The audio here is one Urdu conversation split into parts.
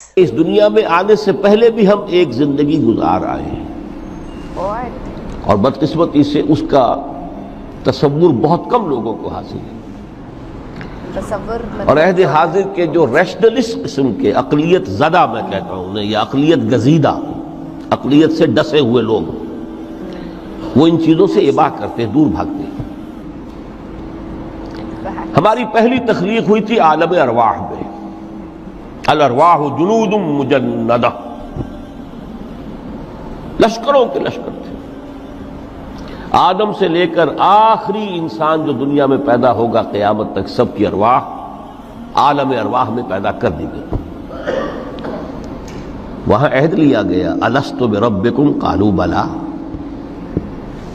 اس دنیا میں آنے سے پہلے بھی ہم ایک زندگی گزار آئے ہیں اور بدقسمتی سے اس کا تصور بہت کم لوگوں کو حاصل ہے۔ اور عہد حاضر کے جو ریشنلسٹ قسم کے اقلیت زدہ میں کہتا ہوں انہیں، یا اقلیت گزیدہ، اقلیت سے ڈسے ہوئے لوگ، وہ ان چیزوں سے اباہ کرتے، دور بھاگتے۔ ہماری پہلی تخلیق ہوئی تھی عالم ارواح میں، الارواح جنود مجندہ، لشکروں کے لشکر تھے۔ آدم سے لے کر آخری انسان جو دنیا میں پیدا ہوگا قیامت تک، سب کی ارواح عالم ارواح میں پیدا کر دی گئی۔ وہاں عہد لیا گیا، الست بربکم قالوا بلا،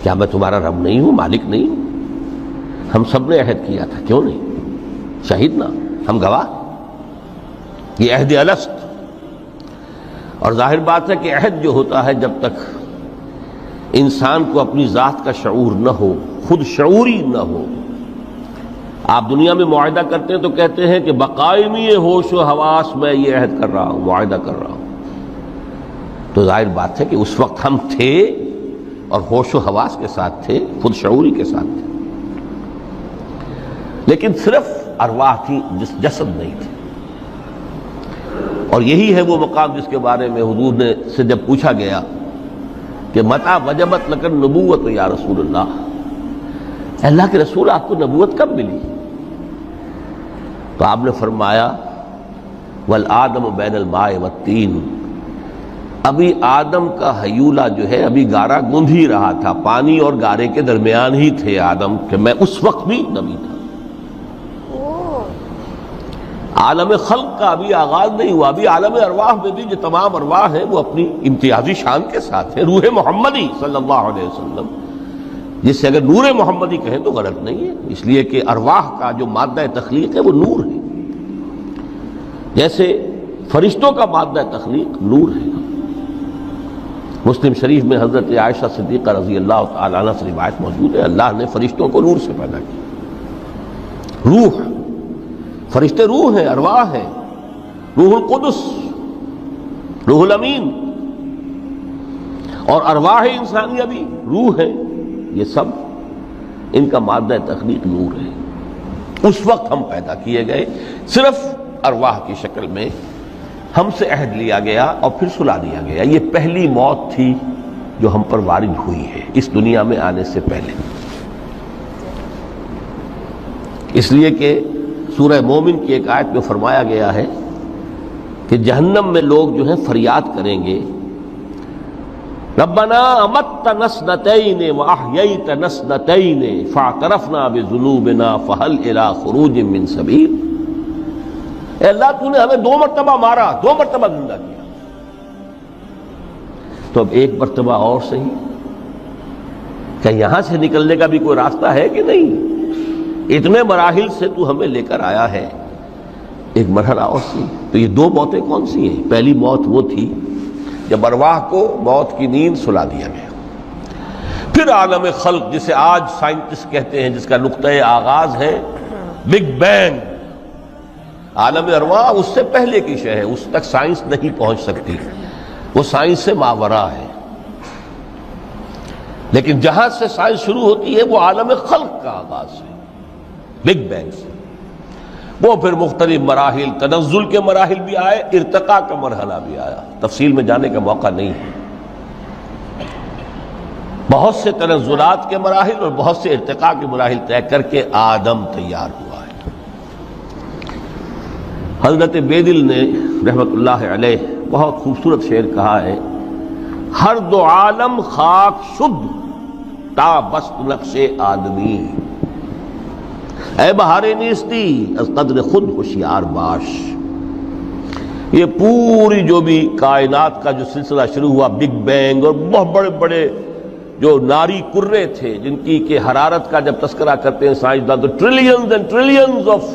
کیا میں تمہارا رب نہیں ہوں، مالک نہیں ہوں؟ ہم سب نے عہد کیا تھا، کیوں نہیں؟ شہیدنا، ہم گواہ۔ یہ عہد الست۔ اور ظاہر بات ہے کہ عہد جو ہوتا ہے، جب تک انسان کو اپنی ذات کا شعور نہ ہو، خود شعوری نہ ہو۔ آپ دنیا میں معاہدہ کرتے ہیں تو کہتے ہیں کہ بقائمی ہوش و حواس میں یہ عہد کر رہا ہوں، معاہدہ کر رہا ہوں۔ تو ظاہر بات ہے کہ اس وقت ہم تھے اور ہوش و حواس کے ساتھ تھے، خود شعوری کے ساتھ تھے، لیکن صرف ارواح تھی، جسد نہیں تھے۔ اور یہی ہے وہ مقام جس کے بارے میں حضور نے سے جب پوچھا گیا کہ متى وجبت لک النبوۃ یا رسول اللہ، اللہ کے رسول آپ کو نبوت کب ملی؟ تو آپ نے فرمایا والآدم بین الماء والطین، ابھی آدم کا حیولہ جو ہے ابھی گارا گوندھ ہی رہا تھا، پانی اور گارے کے درمیان ہی تھے آدم، کہ میں اس وقت بھی نبی تھا۔ عالم خلق کا ابھی آغاز نہیں ہوا، ابھی عالم ارواح میں بھی جو تمام ارواح ہیں وہ اپنی امتیازی شان کے ساتھ ہیں۔ روح محمدی صلی اللہ علیہ وسلم، جس سے اگر نور محمدی کہیں تو غلط نہیں ہے، اس لیے کہ ارواح کا جو مادہ تخلیق ہے وہ نور ہے، جیسے فرشتوں کا مادہ تخلیق نور ہے۔ مسلم شریف میں حضرت عائشہ صدیقہ رضی اللہ تعالیٰ عنہ سے روایت موجود ہے، اللہ نے فرشتوں کو نور سے پیدا کیا۔ روح، فرشتے روح ہیں، ارواح ہیں، روح القدس، روح الامین، اور ارواح انسانیہ بھی روح ہے۔ یہ سب ان کا مادہ تخلیق نور ہے۔ اس وقت ہم پیدا کیے گئے، صرف ارواح کی شکل میں ہم سے عہد لیا گیا اور پھر سلا دیا گیا۔ یہ پہلی موت تھی جو ہم پر وارد ہوئی ہے اس دنیا میں آنے سے پہلے، اس لیے کہ سورہ مومن کی ایک آیت میں فرمایا گیا ہے کہ جہنم میں لوگ جو ہیں فریاد کریں گے، ربنا امتنا اثنتین واحییتنا اثنتین فاعترفنا بذنوبنا فہل الی خروج من سبیل۔ اے اللہ، تو نے ہمیں 2 مرتبہ مارا، 2 مرتبہ زندہ کیا، تو اب ایک مرتبہ اور صحیح، کیا یہاں سے نکلنے کا بھی کوئی راستہ ہے کہ نہیں؟ اتنے مراحل سے تو ہمیں لے کر آیا ہے، ایک مرحلہ اور سی۔ تو یہ 2 موتیں کون سی ہیں؟ پہلی موت وہ تھی جب ارواح کو موت کی نیند سلا دیا گیا۔ پھر عالم خلق، جسے آج سائنٹسٹ کہتے ہیں، جس کا نقطۂ آغاز ہے بگ بینگ، عالم ارواح اس سے پہلے کی شے ہے، اس تک سائنس نہیں پہنچ سکتی، وہ سائنس سے ماوراء ہے۔ لیکن جہاں سے سائنس شروع ہوتی ہے وہ عالم خلق کا آغاز ہے، بگ بینگ سے۔ وہ پھر مختلف مراحل، تنزل کے مراحل بھی آئے، ارتقاء کا مرحلہ بھی آیا، تفصیل میں جانے کا موقع نہیں ہے۔ بہت سے تنزلات کے مراحل اور بہت سے ارتقاء کے مراحل طے کر کے آدم تیار ہوا ہے۔ حضرت بیدل نے رحمت اللہ علیہ بہت خوبصورت شعر کہا ہے، ہر دو عالم خاک شد تا بست نقش آدمی، اے بہار نیستی از قدر خود ہوشیار باش۔ یہ پوری جو بھی کائنات کا جو سلسلہ شروع ہوا، بگ بینگ، اور بہت بڑے بڑے جو ناری کرے تھے جن کی کہ حرارت کا جب تذکرہ کرتے ہیں سائنسدان تو trillions and trillions of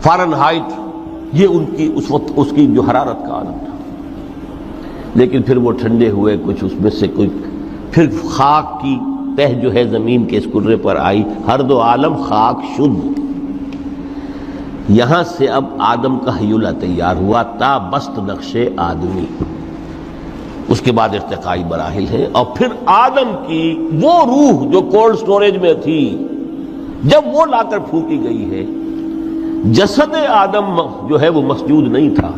foreign height, یہ ان کی اس وقت اس کی جو حرارت کا عالم تھا۔ لیکن پھر وہ ٹھنڈے ہوئے، کچھ اس میں سے کوئی، پھر خاک کی تہ جو ہے زمین کے اس کرے پر آئی، ہر دو عالم خاک شد۔ یہاں سے اب آدم کا حیولہ تیار ہوا تا بست نقش آدمی، اس کے بعد ارتقائی مراحل ہیں، اور پھر آدم کی وہ روح جو کولڈ سٹوریج میں تھی جب وہ لا کر پھونکی گئی ہے، جسد آدم جو ہے وہ مسجود نہیں تھا،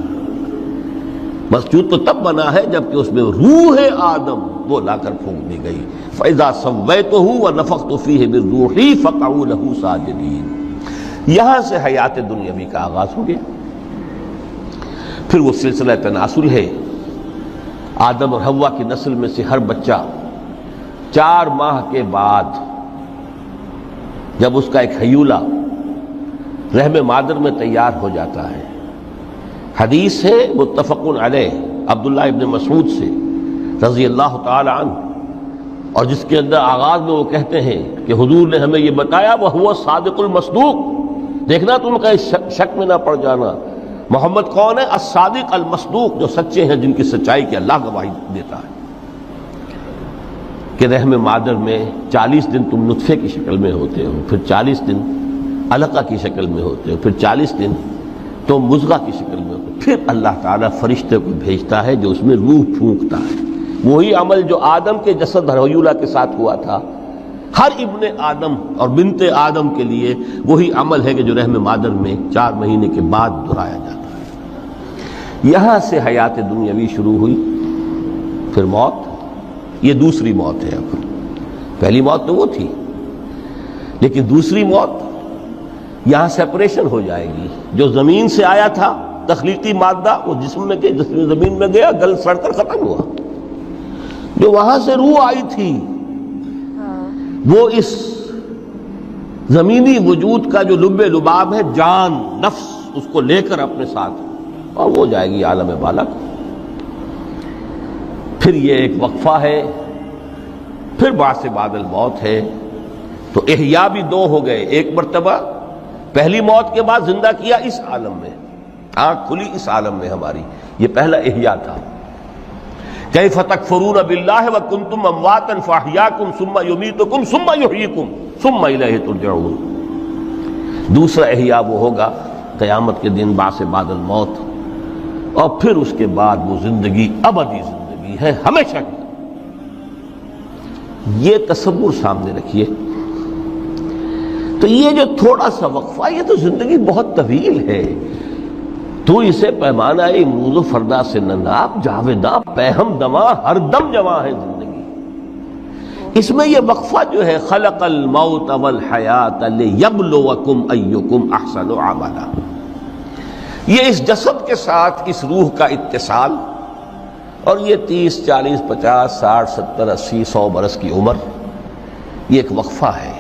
مسجود تو تب بنا ہے جبکہ اس میں روح آدم وہ لا کر پھونک دی گئی۔ فَإِذَا سَوَّيْتُهُ وَنَفَخْتُ فِيهِ مِن رُوحِي فَقَعُوا لَهُ سَاجِدِينَ۔ یہاں سے حیات دنیاوی کا آغاز ہو گیا۔ پھر وہ سلسلہ تناسل ہے، آدم اور حوا کی نسل میں سے ہر بچہ 4 ماہ کے بعد جب اس کا ایک حیولہ رحم مادر میں تیار ہو جاتا ہے، حدیث ہے متفق علیہ عبداللہ ابن مسعود سے رضی اللہ تعالی عنہ، اور جس کے اندر آغاز میں وہ کہتے ہیں کہ حضور نے ہمیں یہ بتایا وَهُوَ الصَّادِقُ الْمَصْدُوقُ، دیکھنا تم کہیں شک میں نہ پڑ جانا، محمد کون ہے؟ الصادق المصدوق، جو سچے ہیں، جن کی سچائی کی اللہ گواہی دیتا ہے، کہ رحم مادر میں 40 دن تم نطفے کی شکل میں ہوتے ہو، پھر 40 دن علقہ کی شکل میں ہوتے ہو، پھر 40 دن تو مضغہ کی شکل میں ہوتے، پھر اللہ تعالیٰ فرشتے کو بھیجتا ہے جو اس میں روح پھونکتا ہے۔ وہی عمل جو آدم کے جسد حیولہ کے ساتھ ہوا تھا، ہر ابن آدم اور بنت آدم کے لیے وہی عمل ہے کہ جو رحم مادر میں 4 مہینے کے بعد دہرایا جاتا ہے۔ یہاں سے حیات دنیاوی شروع ہوئی، پھر موت، یہ دوسری موت ہے۔ اب پہلی موت تو وہ تھی، لیکن دوسری موت یہاں سیپریشن ہو جائے گی۔ جو زمین سے آیا تھا تخلیقی مادہ، وہ جسم میں زمین میں گیا، گل سڑ کر ختم ہوا۔ جو وہاں سے روح آئی تھی وہ اس زمینی وجود کا جو لب لباب ہے، جان نفس، اس کو لے کر اپنے ساتھ، اور وہ جائے گی عالم بالا کو۔ پھر یہ ایک وقفہ ہے، پھر بعد سے بعد الموت ہے۔ تو احیاء بھی 2 ہو گئے، ایک مرتبہ پہلی موت کے بعد زندہ کیا اس عالم میں، آنکھ کھلی اس عالم میں ہماری، یہ پہلا احیاء تھا۔ کیف تکفرون باللہ وکنتم امواتا فاحیاکم ثم یمیتکم ثم یحییکم ثم الیہ ترجعون۔ دوسرا احیاء وہ ہوگا قیامت کے دن بعد سے بعد الموت، اور پھر اس کے بعد وہ زندگی ابدی زندگی ہے، ہمیشہ کی۔ یہ تصور سامنے رکھیے۔ تو یہ جو تھوڑا سا وقفہ، یہ تو زندگی بہت طویل ہے۔ تو اسے پیمانہ امروز و فردا سے نناب جاویداں پہم دماں ہر دم جواں ہے زندگی۔ اس میں یہ وقفہ جو ہے، خلق الموت والحیات لیبلوکم ایکم احسن عملا، یہ اس جسد کے ساتھ اس روح کا اتصال، اور یہ 30 40 50 60 70 80 100 برس کی عمر، یہ ایک وقفہ ہے،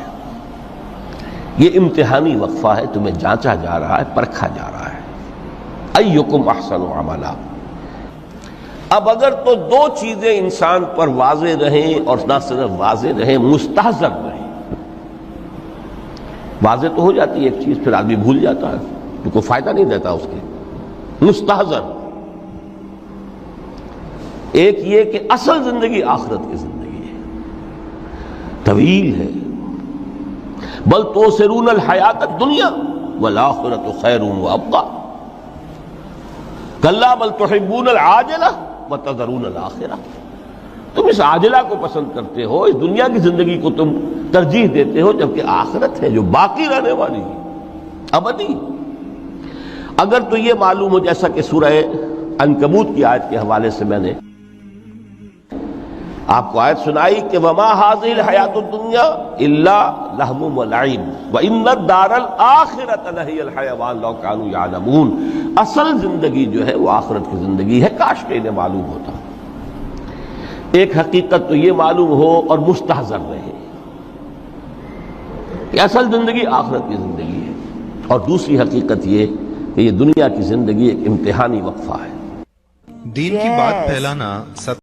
یہ امتحانی وقفہ ہے، تمہیں جانچا جا رہا ہے، پرکھا جا رہا ہے۔ ایکم احسن عملا۔ اب اگر تو 2 چیزیں انسان پر واضح رہیں، اور نہ صرف واضح رہیں، مستحضر رہیں۔ واضح تو ہو جاتی ہے ایک چیز، پھر آدمی بھول جاتا ہے، تو کوئی فائدہ نہیں دیتا اس کے۔ مستحضر ایک یہ کہ اصل زندگی آخرت کی زندگی ہے، طویل ہے۔ بل توسرون الحیات الدنیا والآخرۃ خیر وابقی، کلا بل تحبون العاجلہ وتذرون الآخرہ۔ تم اس عاجلہ کو پسند کرتے ہو، اس دنیا کی زندگی کو تم ترجیح دیتے ہو، جبکہ آخرت ہے جو باقی رہنے والی ہے، ابدی۔ اگر تو یہ معلوم ہو، جیسا کہ سورہ عنکبوت کی آیت کے حوالے سے میں نے آپ کو آیت سنائی کہ وما هذه الحیات الدنیا الا لہو ولعب وان الدار الاخرۃ لہی الحیوان لو کانوا یعلمون۔ اصل زندگی جو ہے وہ آخرت کی زندگی ہے، کاش کہ انہیں معلوم ہوتا۔ ایک حقیقت تو یہ معلوم ہو اور مستحضر رہے کہ اصل زندگی آخرت کی زندگی ہے، اور دوسری حقیقت یہ کہ یہ دنیا کی زندگی ایک امتحانی وقفہ ہے۔ دین کی بات پھیلانا